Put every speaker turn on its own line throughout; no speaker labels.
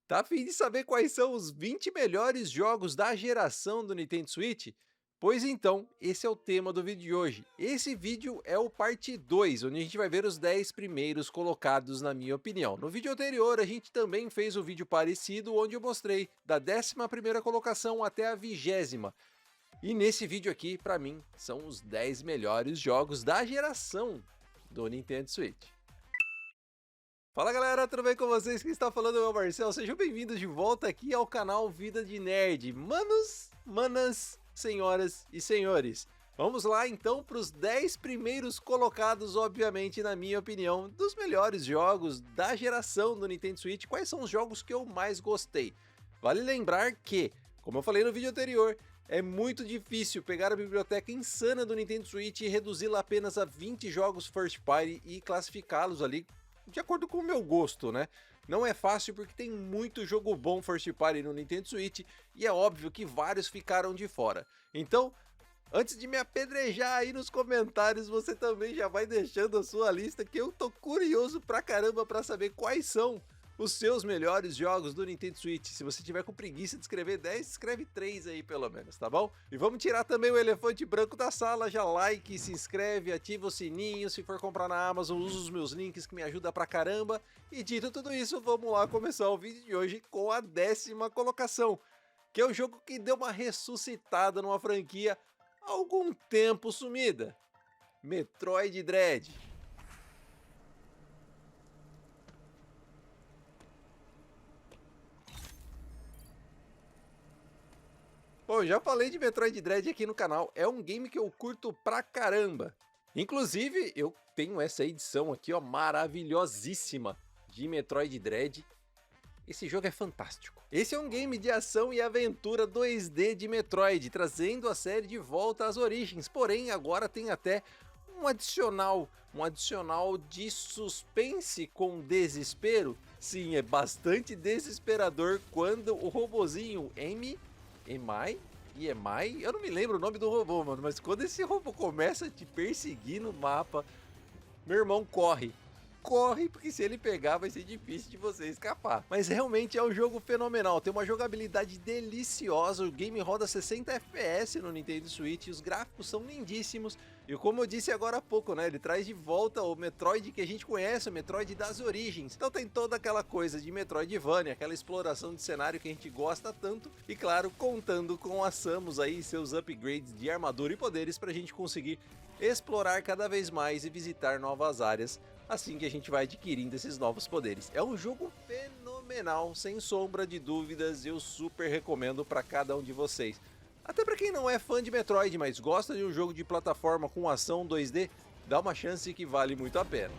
Tá a fim de saber quais são os 20 melhores jogos da geração do Nintendo Switch? Pois então, esse é o tema do vídeo de hoje. Esse vídeo é o parte 2, onde a gente vai ver os 10 primeiros colocados na minha opinião. No vídeo anterior, a gente também fez um vídeo parecido, onde eu mostrei da 11ª colocação até a 20ª. E nesse vídeo aqui, pra mim, são os 10 melhores jogos da geração do Nintendo Switch. Fala galera, tudo bem com vocês? Quem está falando é o Marcel, sejam bem-vindos de volta aqui ao canal Vida de Nerd. Manos, manas, senhoras e senhores, vamos lá então para os 10 primeiros colocados, obviamente, na minha opinião, dos melhores jogos da geração do Nintendo Switch. Quais são os jogos que eu mais gostei? Vale lembrar que, como eu falei no vídeo anterior, é muito difícil pegar a biblioteca insana do Nintendo Switch e reduzi-la apenas a 20 jogos first party e classificá-los ali de acordo com o meu gosto, né? Não é fácil porque tem muito jogo bom first party no Nintendo Switch e é óbvio que vários ficaram de fora. Então, antes de me apedrejar aí nos comentários, você também já vai deixando a sua lista, que eu tô curioso pra caramba pra saber quais são os seus melhores jogos do Nintendo Switch. Se você tiver com preguiça de escrever 10, escreve 3 aí pelo menos, tá bom? E vamos tirar também o elefante branco da sala, já like, se inscreve, ativa o sininho, se for comprar na Amazon, usa os meus links que me ajudam pra caramba. E dito tudo isso, vamos lá começar o vídeo de hoje com a 10ª colocação, que é o jogo que deu uma ressuscitada numa franquia há algum tempo sumida, Metroid Dread. Bom, já falei de Metroid Dread aqui no canal, é um game que eu curto pra caramba. Inclusive, eu tenho essa edição aqui, ó, maravilhosíssima de Metroid Dread. Esse jogo é fantástico. Esse é um game de ação e aventura 2D de Metroid, trazendo a série de volta às origens, porém agora tem até um adicional de suspense com desespero. Sim, é bastante desesperador quando o robozinho EMI, eu não me lembro o nome do robô, mano, mas quando esse robô começa a te perseguir no mapa, meu irmão corre. Corre, porque se ele pegar vai ser difícil de você escapar. Mas realmente é um jogo fenomenal, tem uma jogabilidade deliciosa, o game roda 60 FPS no Nintendo Switch, os gráficos são lindíssimos, e como eu disse agora há pouco, né, ele traz de volta o Metroid que a gente conhece, o Metroid das origens. Então tem toda aquela coisa de Metroidvania, aquela exploração de cenário que a gente gosta tanto, e claro, contando com a Samus aí, seus upgrades de armadura e poderes pra gente conseguir explorar cada vez mais e visitar novas áreas, assim que a gente vai adquirindo esses novos poderes. É um jogo fenomenal, sem sombra de dúvidas, eu super recomendo para cada um de vocês. Até para quem não é fã de Metroid, mas gosta de um jogo de plataforma com ação 2D, dá uma chance que vale muito a pena.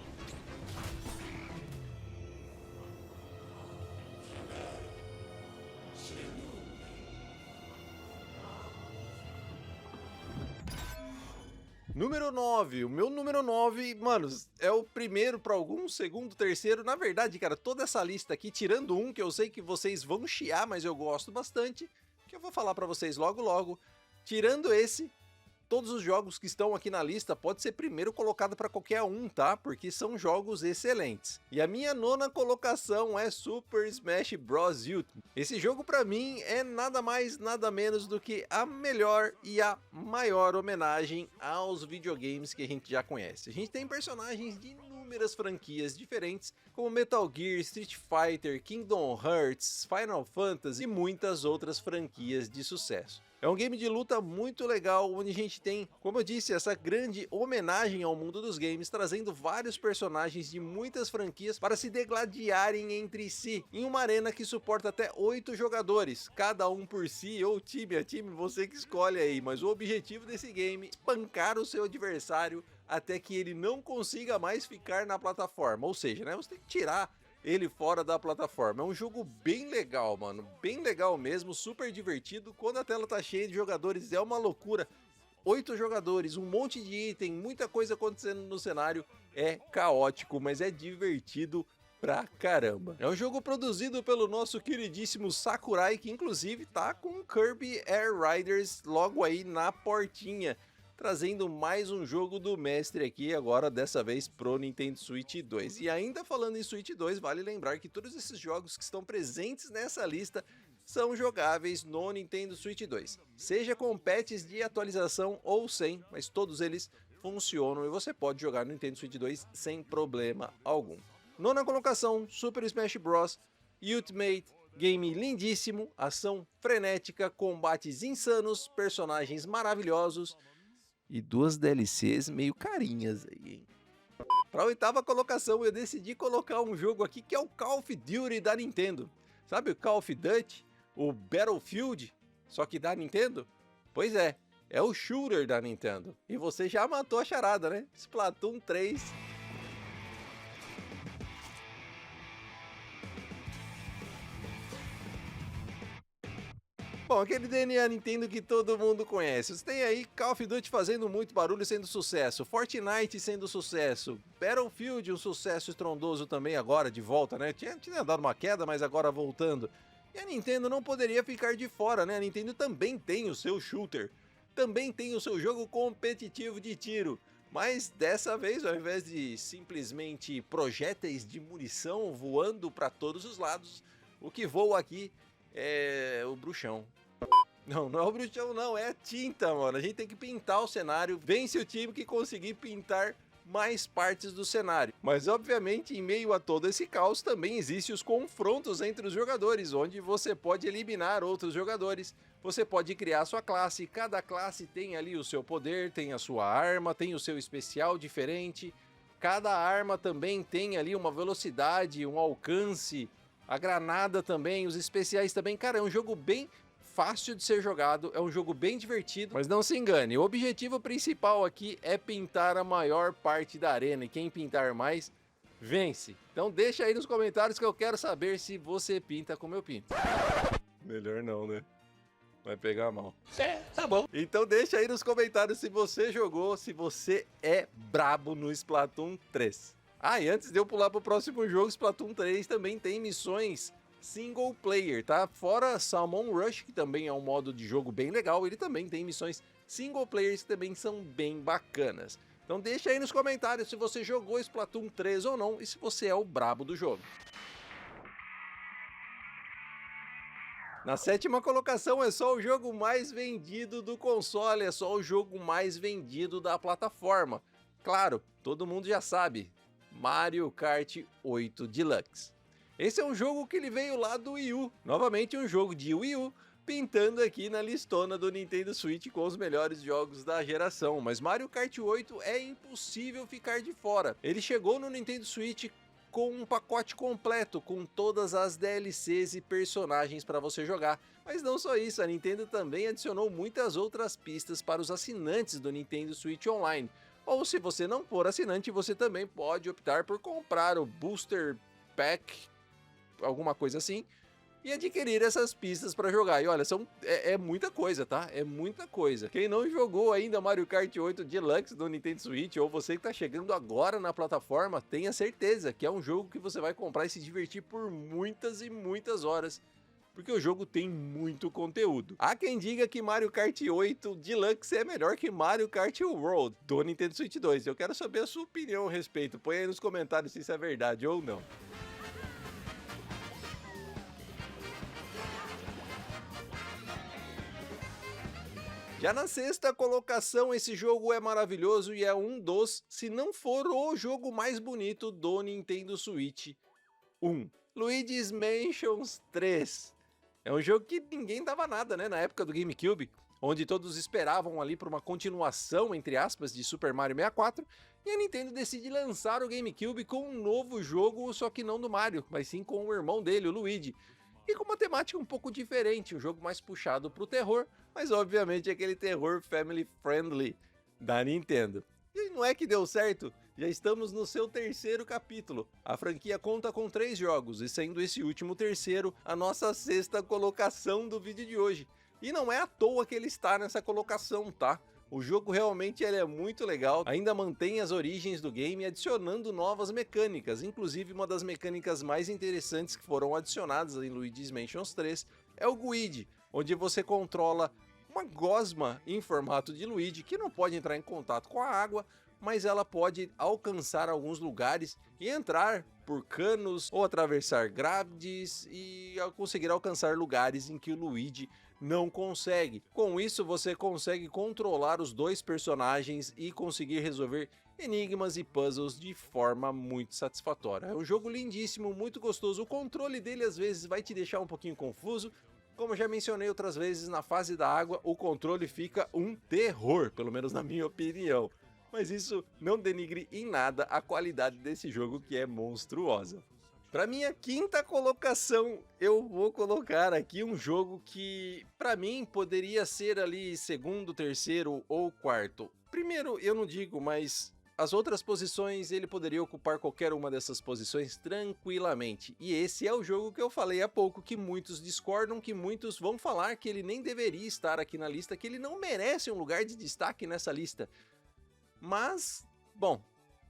Número 9, o meu número 9, mano, é o primeiro para algum, segundo, terceiro. Na verdade, cara, toda essa lista aqui, tirando um que eu sei que vocês vão chiar, mas eu gosto bastante, que eu vou falar para vocês logo logo. Tirando esse, todos os jogos que estão aqui na lista pode ser primeiro colocado para qualquer um, tá? Porque são jogos excelentes. E a minha 9ª colocação é Super Smash Bros. Ultimate. Esse jogo para mim é nada mais, nada menos do que a melhor e a maior homenagem aos videogames que a gente já conhece. A gente tem personagens de inúmeras franquias diferentes, como Metal Gear, Street Fighter, Kingdom Hearts, Final Fantasy e muitas outras franquias de sucesso. É um game de luta muito legal, onde a gente tem, como eu disse, essa grande homenagem ao mundo dos games, trazendo vários personagens de muitas franquias para se degladiarem entre si, em uma arena que suporta até 8 jogadores, cada um por si, ou time a time, você que escolhe aí, mas o objetivo desse game é espancar o seu adversário até que ele não consiga mais ficar na plataforma, ou seja, né, você tem que tirar ele fora da plataforma. É um jogo bem legal, mano, bem legal mesmo, super divertido. Quando a tela tá cheia de jogadores é uma loucura. 8 jogadores, um monte de item, muita coisa acontecendo no cenário, é caótico, mas é divertido pra caramba. É um jogo produzido pelo nosso queridíssimo Sakurai, que inclusive tá com Kirby Air Riders logo aí na portinha. trazendo mais um jogo do mestre aqui, agora dessa vez pro Nintendo Switch 2. E ainda falando em Switch 2, vale lembrar que todos esses jogos que estão presentes nessa lista são jogáveis no Nintendo Switch 2, seja com patches de atualização ou sem, mas todos eles funcionam e você pode jogar no Nintendo Switch 2 sem problema algum. Nona colocação, Super Smash Bros. Ultimate, game lindíssimo, ação frenética, combates insanos, personagens maravilhosos e duas DLCs meio carinhas aí, hein? Para a oitava colocação eu decidi colocar um jogo aqui que é o Call of Duty da Nintendo. Sabe o Call of Duty? O Battlefield? Só que da Nintendo? Pois é o shooter da Nintendo. E você já matou a charada, né? Splatoon 3. Bom, aquele DNA Nintendo que todo mundo conhece. Você tem aí Call of Duty fazendo muito barulho, sendo sucesso. Fortnite sendo sucesso. Battlefield, um sucesso estrondoso também agora, de volta, né? Tinha dado uma queda, mas agora voltando. E a Nintendo não poderia ficar de fora, né? A Nintendo também tem o seu shooter. Também tem o seu jogo competitivo de tiro. Mas dessa vez, ao invés de simplesmente projéteis de munição voando para todos os lados, o que voa aqui é o bruxão. Não é o bruxão não, é a tinta, mano. A gente tem que pintar o cenário. Vence o time que conseguir pintar mais partes do cenário. Mas obviamente em meio a todo esse caos também existem os confrontos entre os jogadores, onde você pode eliminar outros jogadores. Você pode criar sua classe, cada classe tem ali o seu poder, tem a sua arma, tem o seu especial diferente. Cada arma também tem ali uma velocidade, um alcance, a granada também, os especiais também. Cara, é um jogo bem fácil de ser jogado, é um jogo bem divertido, mas não se engane, o objetivo principal aqui é pintar a maior parte da arena e quem pintar mais, vence. Então deixa aí nos comentários que eu quero saber se você pinta como eu pinto. Melhor não, né? Vai pegar mal.
É, tá bom.
Então deixa aí nos comentários se você jogou, se você é brabo no Splatoon 3. Ah, e antes de eu pular pro próximo jogo, Splatoon 3 também tem missões single player, tá? Fora Salmon Rush, que também é um modo de jogo bem legal, ele também tem missões single players que também são bem bacanas. Então deixa aí nos comentários se você jogou Splatoon 3 ou não e se você é o brabo do jogo. Na sétima colocação é só o jogo mais vendido do console, é só o jogo mais vendido da plataforma. Claro, todo mundo já sabe, Mario Kart 8 Deluxe. Esse é um jogo que ele veio lá do Wii U, novamente um jogo de Wii U, pintando aqui na listona do Nintendo Switch com os melhores jogos da geração. Mas Mario Kart 8 é impossível ficar de fora. Ele chegou no Nintendo Switch com um pacote completo, com todas as DLCs e personagens para você jogar. Mas não só isso, a Nintendo também adicionou muitas outras pistas para os assinantes do Nintendo Switch Online. Ou se você não for assinante, você também pode optar por comprar o Booster Pack, alguma coisa assim, e adquirir essas pistas para jogar. E olha, é muita coisa, tá? É muita coisa. Quem não jogou ainda Mario Kart 8 Deluxe do Nintendo Switch, ou você que tá chegando agora na plataforma, tenha certeza que é um jogo que você vai comprar e se divertir por muitas e muitas horas, porque o jogo tem muito conteúdo. Há quem diga que Mario Kart 8 Deluxe é melhor que Mario Kart World do Nintendo Switch 2. Eu quero saber a sua opinião a respeito. Põe aí nos comentários se isso é verdade ou não. Já na sexta colocação, esse jogo é maravilhoso e é um dos, se não for o jogo mais bonito do Nintendo Switch 1. Luigi's Mansion 3. É um jogo que ninguém dava nada, né, na época do GameCube, onde todos esperavam ali por uma continuação, entre aspas, de Super Mario 64, e a Nintendo decide lançar o GameCube com um novo jogo, só que não do Mario, mas sim com o irmão dele, o Luigi. E com uma temática um pouco diferente, um jogo mais puxado para o terror, mas obviamente aquele terror family friendly da Nintendo. E não é que deu certo, já estamos no seu terceiro capítulo. A franquia conta com 3 jogos, e sendo esse último terceiro, a nossa sexta colocação do vídeo de hoje. E não é à toa que ele está nessa colocação, tá? O jogo realmente é muito legal, ainda mantém as origens do game, adicionando novas mecânicas. Inclusive, uma das mecânicas mais interessantes que foram adicionadas em Luigi's Mansion 3 é o Guide, onde você controla uma gosma em formato de Luigi que não pode entrar em contato com a água, mas ela pode alcançar alguns lugares e entrar por canos ou atravessar grades e conseguir alcançar lugares em que o Luigi não consegue. Com isso você consegue controlar os dois personagens e conseguir resolver enigmas e puzzles de forma muito satisfatória. É um jogo lindíssimo, muito gostoso. O controle dele às vezes vai te deixar um pouquinho confuso. Como eu já mencionei outras vezes, na fase da água o controle fica um terror, pelo menos na minha opinião. Mas isso não denigre em nada a qualidade desse jogo, que é monstruosa. Para minha quinta colocação, eu vou colocar aqui um jogo que, para mim, poderia ser ali segundo, terceiro ou quarto. Primeiro, eu não digo, mas as outras posições ele poderia ocupar qualquer uma dessas posições tranquilamente. E esse é o jogo que eu falei há pouco, que muitos discordam, que muitos vão falar que ele nem deveria estar aqui na lista, que ele não merece um lugar de destaque nessa lista. Mas, bom,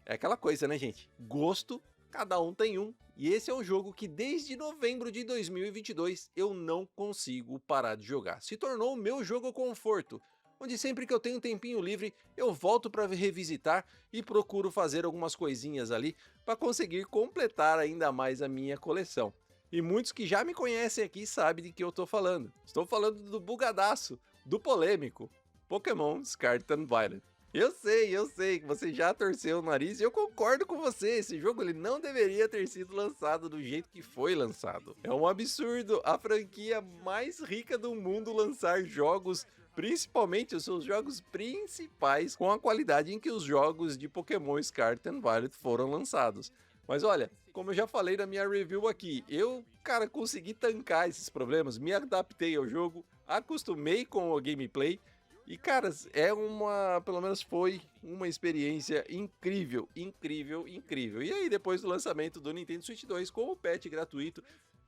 é aquela coisa, né, gente? Gosto, cada um tem um. E esse é um jogo que desde novembro de 2022 eu não consigo parar de jogar. Se tornou o meu jogo conforto, onde sempre que eu tenho um tempinho livre eu volto para revisitar e procuro fazer algumas coisinhas ali para conseguir completar ainda mais a minha coleção. E muitos que já me conhecem aqui sabem de que eu estou falando. Estou falando do bugadaço, do polêmico Pokémon Scarlet and Violet. Eu sei que você já torceu o nariz e eu concordo com você, esse jogo ele não deveria ter sido lançado do jeito que foi lançado. É um absurdo a franquia mais rica do mundo lançar jogos, principalmente os seus jogos principais, com a qualidade em que os jogos de Pokémon Scarlet and Violet foram lançados. Mas olha, como eu já falei na minha review aqui, eu, cara, consegui tancar esses problemas, me adaptei ao jogo, acostumei com o gameplay. E caras, pelo menos foi uma experiência incrível. E aí depois do lançamento do Nintendo Switch 2 com o patch gratuito,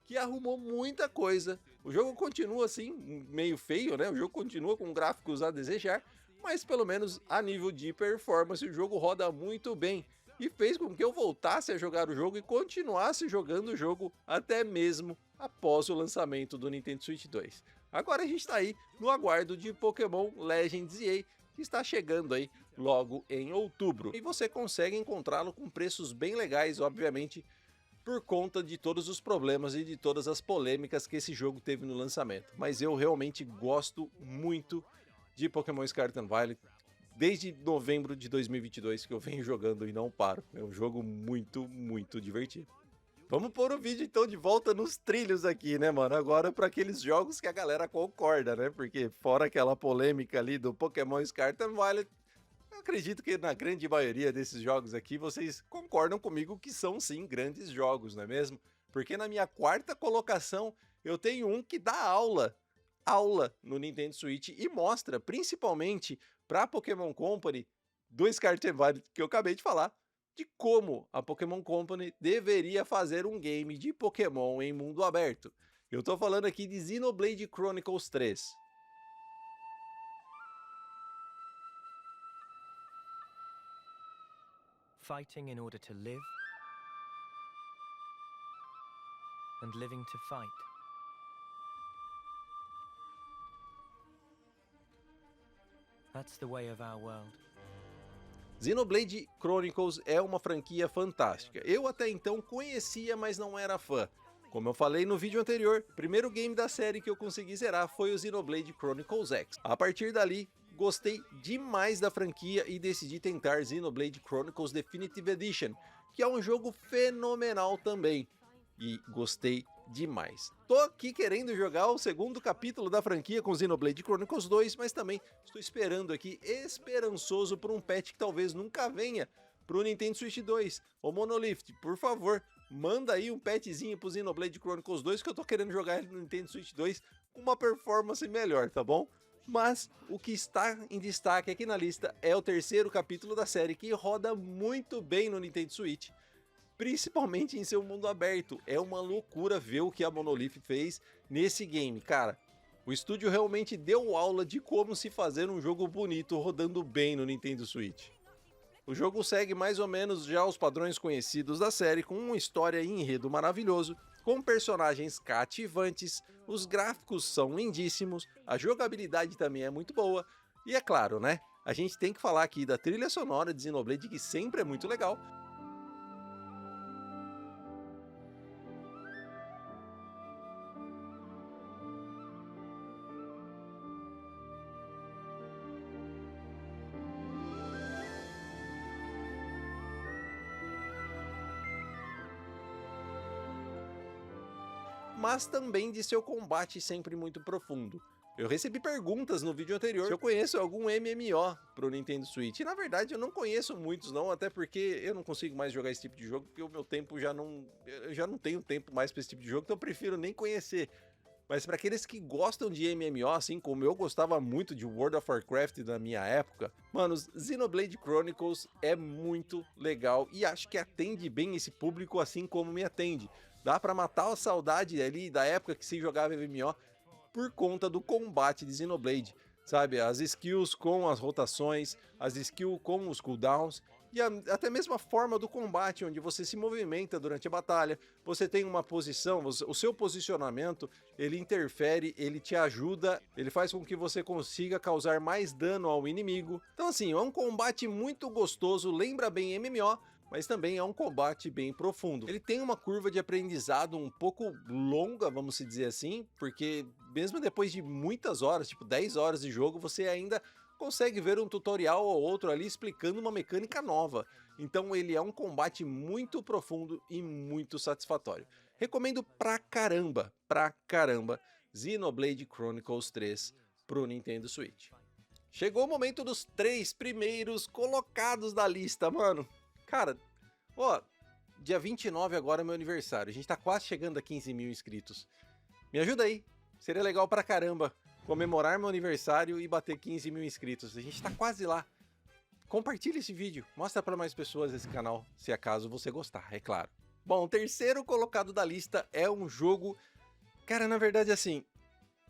que arrumou muita coisa. O jogo continua assim, meio feio, né? O jogo continua com gráficos a desejar, mas pelo menos a nível de performance o jogo roda muito bem. E fez com que eu voltasse a jogar o jogo e continuasse jogando o jogo até mesmo após o lançamento do Nintendo Switch 2. Agora a gente está aí no aguardo de Pokémon Legends EA, que está chegando aí logo em outubro. E você consegue encontrá-lo com preços bem legais, obviamente, por conta de todos os problemas e de todas as polêmicas que esse jogo teve no lançamento. Mas eu realmente gosto muito de Pokémon Scarlet and Violet. Desde novembro de 2022 que eu venho jogando e não paro. É um jogo muito divertido. Vamos pôr o vídeo então de volta nos trilhos aqui, né, mano? Agora para aqueles jogos que a galera concorda, né? Porque fora aquela polêmica ali do Pokémon Scarlet and Violet, eu acredito que na grande maioria desses jogos aqui vocês concordam comigo que são sim grandes jogos, não é mesmo? Porque na minha quarta colocação eu tenho um que dá aula no Nintendo Switch e mostra principalmente para a Pokémon Company do Scarlet and Violet que eu acabei de falar, de como a Pokémon Company deveria fazer um game de Pokémon em mundo aberto. Eu tô falando aqui de Xenoblade Chronicles 3.
Fighting in order to live, and living to fight. That's the way of our world.
Xenoblade Chronicles é uma franquia fantástica. Eu até então conhecia, mas não era fã. Como eu falei no vídeo anterior, o primeiro game da série que eu consegui zerar foi o Xenoblade Chronicles X. A partir dali, gostei demais da franquia e decidi tentar Xenoblade Chronicles Definitive Edition, que é um jogo fenomenal também. E gostei demais. Tô aqui querendo jogar o segundo capítulo da franquia com Xenoblade Chronicles 2, mas também estou esperando aqui, esperançoso por um patch que talvez nunca venha pro Nintendo Switch 2. Ô Monolith, por favor, manda aí um patchzinho pro Xenoblade Chronicles 2 que eu tô querendo jogar ele no Nintendo Switch 2 com uma performance melhor, tá bom? Mas o que está em destaque aqui na lista é o terceiro capítulo da série, que roda muito bem no Nintendo Switch, principalmente em seu mundo aberto. É uma loucura ver o que a Monolith fez nesse game, cara. O estúdio realmente deu aula de como se fazer um jogo bonito rodando bem no Nintendo Switch. O jogo segue mais ou menos já os padrões conhecidos da série, com uma história e enredo maravilhoso, com personagens cativantes, os gráficos são lindíssimos, a jogabilidade também é muito boa, e é claro, né? A gente tem que falar aqui da trilha sonora de Xenoblade, que sempre é muito legal. Mas também de seu combate sempre muito profundo. Eu recebi perguntas no vídeo anterior se eu conheço algum MMO pro Nintendo Switch. E na verdade eu não conheço muitos não, até porque eu não consigo mais jogar esse tipo de jogo, porque o meu tempo já não... Eu já não tenho tempo mais para esse tipo de jogo, então eu prefiro nem conhecer. Mas para aqueles que gostam de MMO, assim como eu gostava muito de World of Warcraft na minha época, mano, Xenoblade Chronicles é muito legal e acho que atende bem esse público assim como me atende. Dá pra matar a saudade ali da época que se jogava MMO por conta do combate de Xenoblade, sabe? As skills com as rotações, as skills com os cooldowns e até mesmo a forma do combate, onde você se movimenta durante a batalha, você tem uma posição, o seu posicionamento, ele interfere, ele te ajuda, ele faz com que você consiga causar mais dano ao inimigo. Então assim, é um combate muito gostoso, lembra bem MMO, mas também é um combate bem profundo. Ele tem uma curva de aprendizado um pouco longa, vamos dizer assim, porque mesmo depois de muitas horas, tipo 10 horas de jogo, você ainda consegue ver um tutorial ou outro ali explicando uma mecânica nova. Então ele é um combate muito profundo e muito satisfatório. Recomendo pra caramba, Xenoblade Chronicles 3 pro Nintendo Switch. Chegou o momento dos 3 primeiros colocados da lista, mano. Cara, ó, dia 29 agora é meu aniversário, a gente tá quase chegando a 15 mil inscritos. Me ajuda aí, seria legal pra caramba comemorar meu aniversário e bater 15 mil inscritos. A gente tá quase lá. Compartilha esse vídeo, mostra pra mais pessoas esse canal, se acaso você gostar, é claro. Bom, o terceiro colocado da lista é um jogo... Cara, na verdade assim,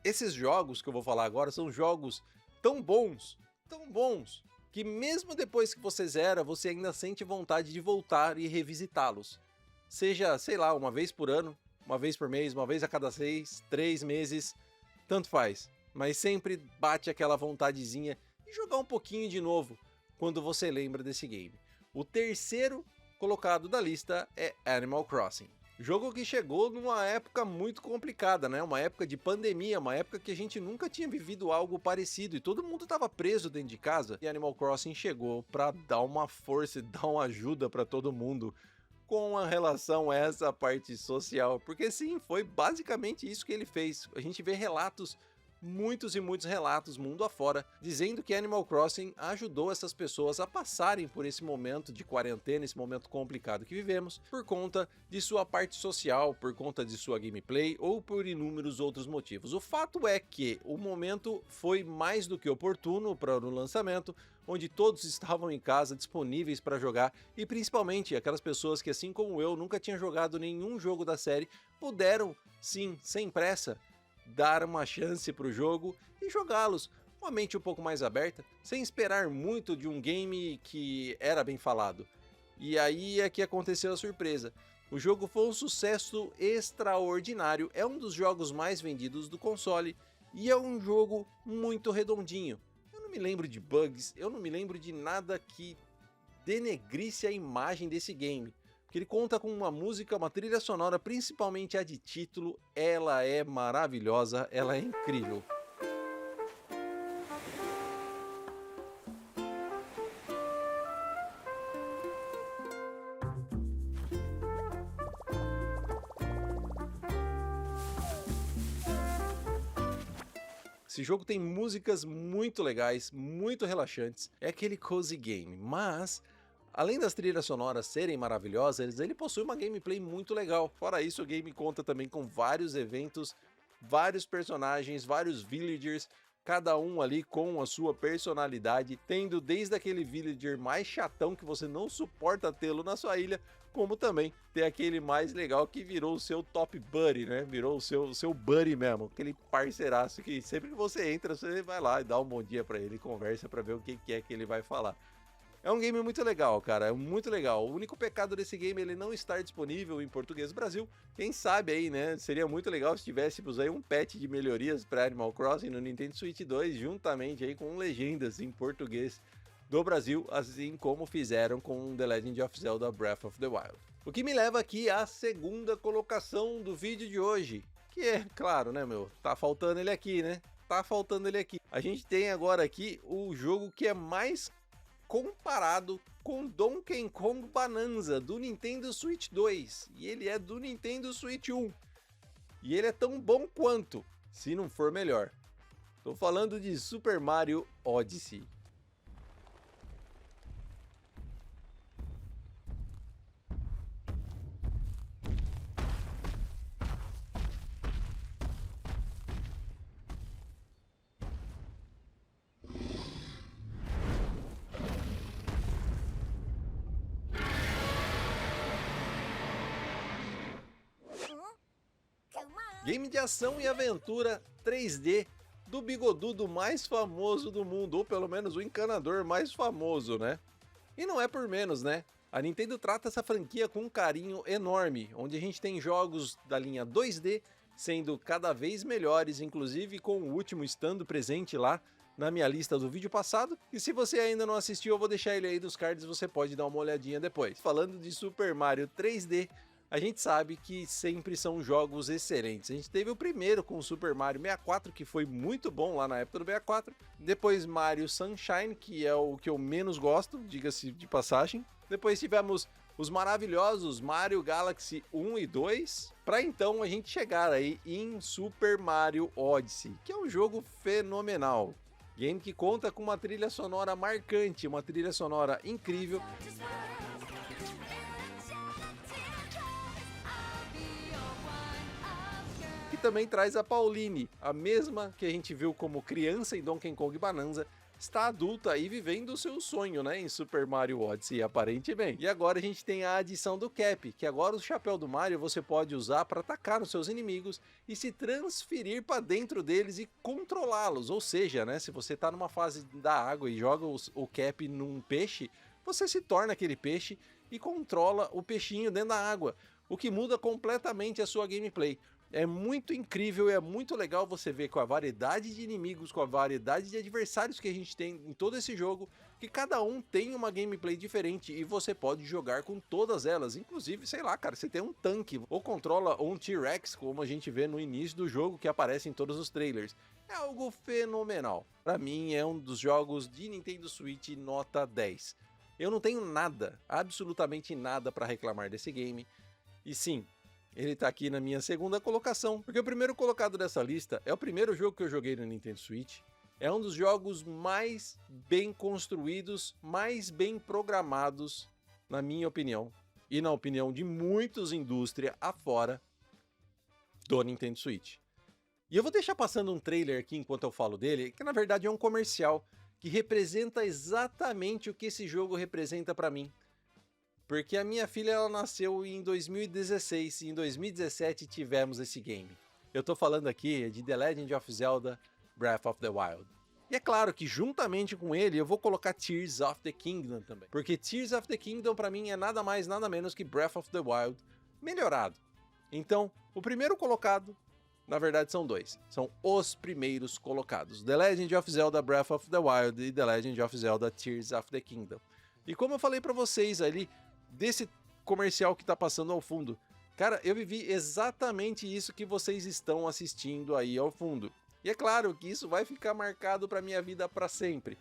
esses jogos que eu vou falar agora são jogos tão bons, que mesmo depois que você zera, você ainda sente vontade de voltar e revisitá-los. Seja, sei lá, uma vez por ano, uma vez por mês, uma vez a cada 6, 3 meses, tanto faz. Mas sempre bate aquela vontadezinha de jogar um pouquinho de novo, quando você lembra desse game. O terceiro colocado da lista é Animal Crossing. Jogo que chegou numa época muito complicada, né? Uma época de pandemia, uma época que a gente nunca tinha vivido algo parecido e todo mundo estava preso dentro de casa. E Animal Crossing chegou para dar uma força e dar uma ajuda para todo mundo com a relação a essa parte social. Porque sim, foi basicamente isso que ele fez. A gente vê relatos, muitos e muitos relatos mundo afora, dizendo que Animal Crossing ajudou essas pessoas a passarem por esse momento de quarentena, esse momento complicado que vivemos, por conta de sua parte social, por conta de sua gameplay ou por inúmeros outros motivos. O fato é que o momento foi mais do que oportuno para o lançamento, onde todos estavam em casa disponíveis para jogar e principalmente aquelas pessoas que, assim como eu, nunca tinham jogado nenhum jogo da série, puderam, sim, sem pressa, dar uma chance para o jogo e jogá-los com a mente um pouco mais aberta, sem esperar muito de um game que era bem falado. E aí é que aconteceu a surpresa. O jogo foi um sucesso extraordinário, é um dos jogos mais vendidos do console e é um jogo muito redondinho. Eu não me lembro de bugs, eu não me lembro de nada que denegrisse a imagem desse game. Que ele conta com uma música, uma trilha sonora, principalmente a de título, ela é maravilhosa, ela é incrível. Esse jogo tem músicas muito legais, muito relaxantes, é aquele cozy game, mas... além das trilhas sonoras serem maravilhosas, ele possui uma gameplay muito legal. Fora isso, o game conta também com vários eventos, vários personagens, vários villagers, cada um ali com a sua personalidade, tendo desde aquele villager mais chatão que você não suporta tê-lo na sua ilha, como também ter aquele mais legal que virou o seu top buddy, né? Virou o seu buddy mesmo, aquele parceiraço que sempre que você entra, você vai lá e dá um bom dia pra ele, conversa pra ver o que é que ele vai falar. É um game muito legal, cara, é muito legal. O único pecado desse game é ele não estar disponível em português do Brasil. Quem sabe aí, né? Seria muito legal se tivéssemos aí um patch de melhorias para Animal Crossing no Nintendo Switch 2, juntamente aí com legendas em português do Brasil, assim como fizeram com The Legend of Zelda Breath of the Wild. O que me leva aqui à segunda colocação do vídeo de hoje, que é, claro, né, meu, tá faltando ele aqui, né? Tá faltando ele aqui. A gente tem agora aqui o jogo que é mais comparado com Donkey Kong Bonanza do Nintendo Switch 2, e ele é do Nintendo Switch 1. E ele é tão bom quanto, se não for melhor. Tô falando de Super Mario Odyssey. Game de ação e aventura 3D do bigodudo mais famoso do mundo, ou pelo menos o encanador mais famoso, né? E não é por menos, né? A Nintendo trata essa franquia com um carinho enorme, onde a gente tem jogos da linha 2D sendo cada vez melhores, inclusive com o último estando presente lá na minha lista do vídeo passado. E se você ainda não assistiu, eu vou deixar ele aí nos cards, você pode dar uma olhadinha depois. Falando de Super Mario 3D, a gente sabe que sempre são jogos excelentes. A gente teve o primeiro com o Super Mario 64, que foi muito bom lá na época do 64. Depois Mario Sunshine, que é o que eu menos gosto, diga-se de passagem. Depois tivemos os maravilhosos Mario Galaxy 1 e 2, para então a gente chegar aí em Super Mario Odyssey, que é um jogo fenomenal. Game que conta com uma trilha sonora marcante, uma trilha sonora incrível. E também traz a Pauline, a mesma que a gente viu como criança em Donkey Kong Bonanza, está adulta e vivendo o seu sonho, né, em Super Mario Odyssey, aparentemente. E agora a gente tem a adição do Cap, que agora o chapéu do Mario você pode usar para atacar os seus inimigos e se transferir para dentro deles e controlá-los. Ou seja, né, se você está numa fase da água e joga o Cap num peixe, você se torna aquele peixe e controla o peixinho dentro da água, o que muda completamente a sua gameplay. É muito incrível e é muito legal você ver com a variedade de inimigos, com a variedade de adversários que a gente tem em todo esse jogo, que cada um tem uma gameplay diferente e você pode jogar com todas elas. Inclusive, sei lá, cara, você tem um tanque ou controla um T-Rex, como a gente vê no início do jogo, que aparece em todos os trailers. É algo fenomenal. Pra mim é um dos jogos de Nintendo Switch nota 10. Eu não tenho nada, absolutamente nada pra reclamar desse game. E sim, ele tá aqui na minha segunda colocação, porque o primeiro colocado dessa lista é o primeiro jogo que eu joguei no Nintendo Switch. É um dos jogos mais bem construídos, mais bem programados, na minha opinião, e na opinião de muitos indústria afora do Nintendo Switch. E eu vou deixar passando um trailer aqui enquanto eu falo dele, que na verdade é um comercial que representa exatamente o que esse jogo representa pra mim. Porque a minha filha ela nasceu em 2016 e em 2017 tivemos esse game. Eu tô falando aqui de The Legend of Zelda Breath of the Wild. E é claro que juntamente com ele eu vou colocar Tears of the Kingdom também. Porque Tears of the Kingdom pra mim é nada mais nada menos que Breath of the Wild melhorado. Então, o primeiro colocado, na verdade são dois. São os primeiros colocados. The Legend of Zelda Breath of the Wild e The Legend of Zelda Tears of the Kingdom. E como eu falei pra vocês ali, desse comercial que tá passando ao fundo. Cara, eu vivi exatamente isso que vocês estão assistindo aí ao fundo. E é claro que isso vai ficar marcado pra minha vida pra sempre.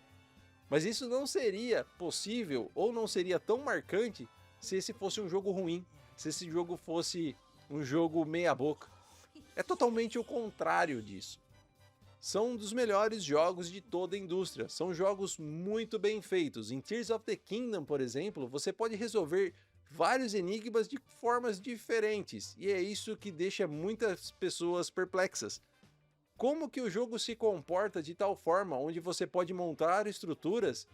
Mas isso não seria possível ou não seria tão marcante se esse fosse um jogo ruim, se esse jogo fosse um jogo meia boca. É totalmente o contrário disso. São um dos melhores jogos de toda a indústria, são jogos muito bem feitos. Em Tears of the Kingdom, por exemplo, você pode resolver vários enigmas de formas diferentes, e é isso que deixa muitas pessoas perplexas. Como que o jogo se comporta de tal forma onde você pode montar estruturas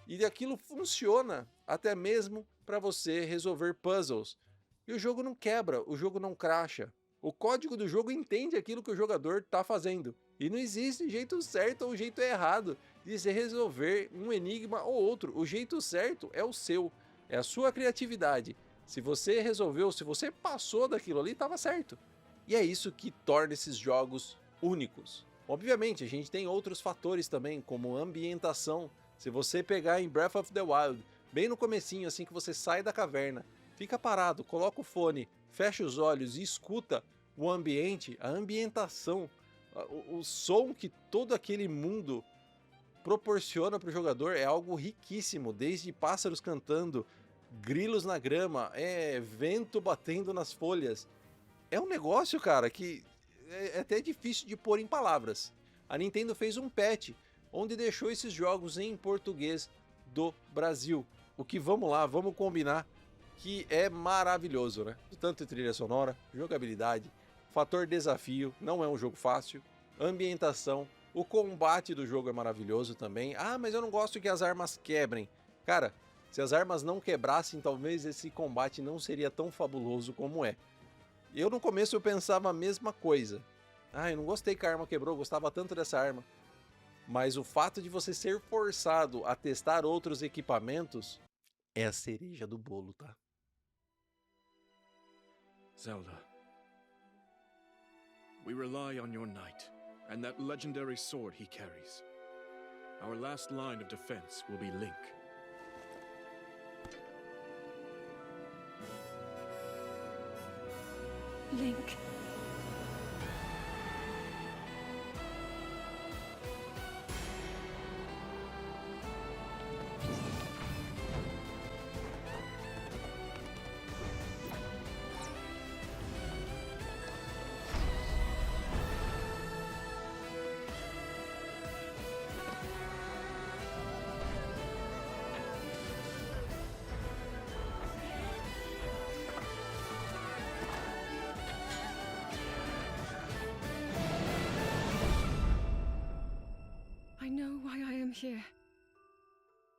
e aquilo funciona até mesmo para você resolver puzzles. E o jogo não quebra, o jogo não cracha. O código do jogo entende aquilo que o jogador está fazendo. E não existe jeito certo ou jeito errado de se resolver um enigma ou outro. O jeito certo é o seu, é a sua criatividade. Se você resolveu, se você passou daquilo ali, estava certo. E é isso que torna esses jogos únicos. Obviamente, a gente tem outros fatores também, como ambientação. Se você pegar em Breath of the Wild, bem no comecinho, assim que você sai da caverna, fica parado, coloca o fone, fecha os olhos e escuta o ambiente, a ambientação, o som que todo aquele mundo proporciona para o jogador é algo riquíssimo, desde pássaros cantando, grilos na grama, vento batendo nas folhas. É um negócio, cara, que é até difícil de pôr em palavras. A Nintendo fez um patch onde deixou esses jogos em português do Brasil. O que, vamos lá, vamos combinar, que é maravilhoso, né? Tanto trilha sonora, jogabilidade, fator desafio, não é um jogo fácil, ambientação, o combate do jogo é maravilhoso também. Ah, mas eu não gosto que as armas quebrem. Cara, se as armas não quebrassem, talvez esse combate não seria tão fabuloso como é. Eu no começo eu pensava a mesma coisa. Ah, eu não gostei que a arma quebrou, eu gostava tanto dessa arma. Mas o fato de você ser forçado a testar outros equipamentos é a cereja do bolo, tá?
Zelda, we rely on your knight and that legendary sword he carries. Our last line of defense will be Link.
Link. I know why I am here.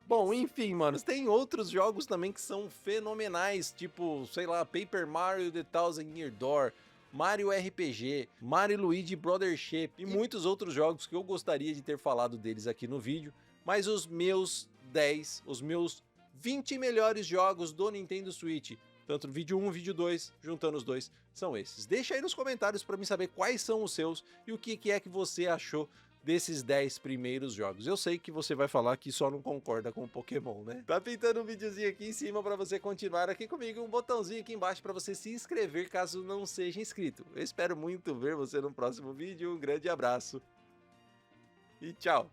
Bom, enfim, manos, tem outros jogos também que são fenomenais, tipo, sei lá, Paper Mario The Thousand Year Door, Mario RPG, Mario Luigi Brothership e muitos outros jogos que eu gostaria de ter falado deles aqui no vídeo, mas os meus 10, os meus 20 melhores jogos do Nintendo Switch, tanto vídeo 1 e vídeo 2, juntando os dois, são esses. Deixa aí nos comentários para mim saber quais são os seus e o que é que você achou desses 10 primeiros jogos. Eu sei que você vai falar que só não concorda com o Pokémon, né? Tá pintando um videozinho aqui em cima para você continuar aqui comigo, um botãozinho aqui embaixo para você se inscrever caso não seja inscrito. Eu espero muito ver você no próximo vídeo, um grande abraço e tchau!